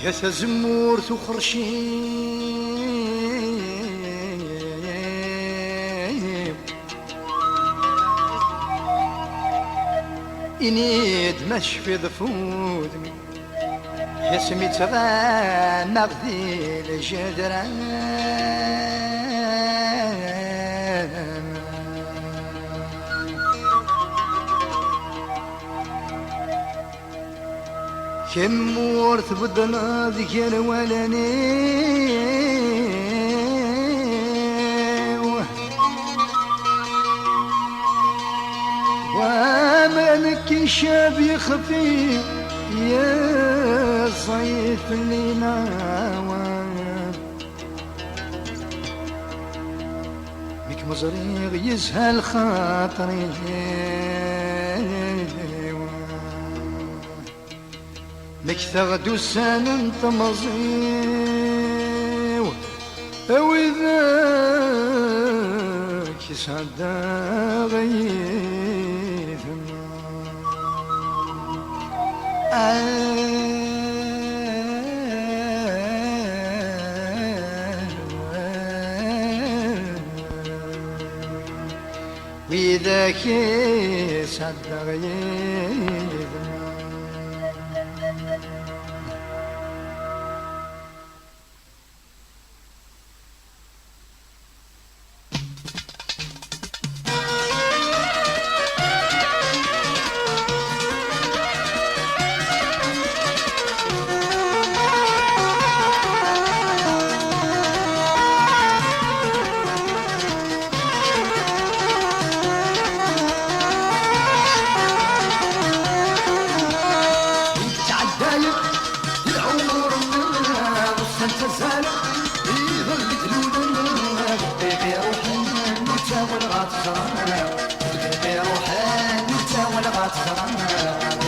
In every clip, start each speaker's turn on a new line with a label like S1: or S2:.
S1: يا تزمور تخرشي إنيد مشفي ضفودمي يا سمي تغنى غدي الجدران كم ورث بدنا ذكر ولني ومنك شاب يخفي يا صيف اللي ناوى بك مزريغ يسهل خاطري لك ثغد السنن تمضي وذاك يسعد غيث وذاك يسعد غيث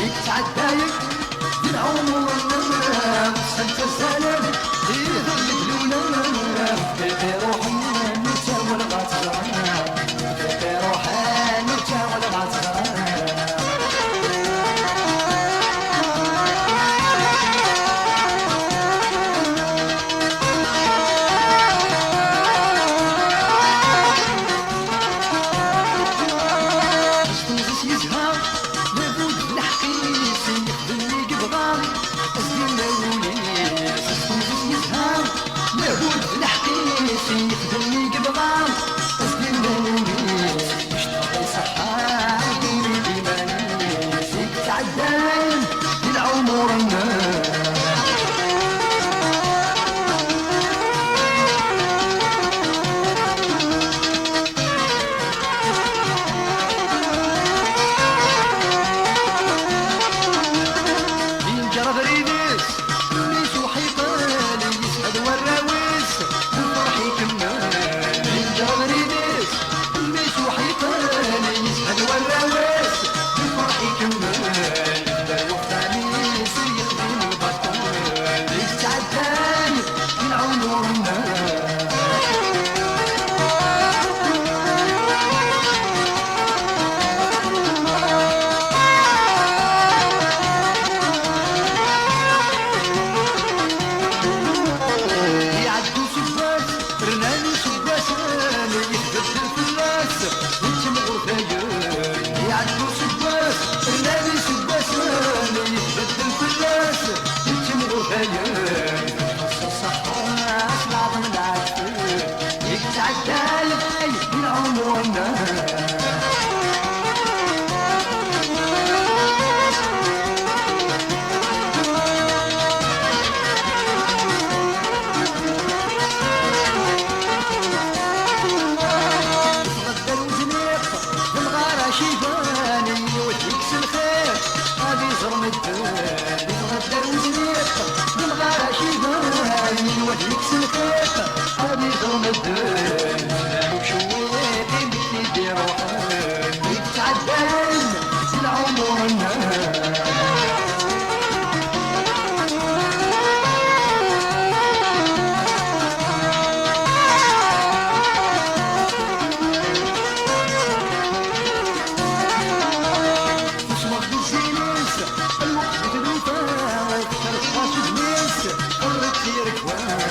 S1: يتعدايك العمر سنت الزلم يظل دلونا في روحي نتا والغطرة في روحي نتا والغطرة يكسل خيط هذي ظلم الدين وشويتي مثلي ديرو وانا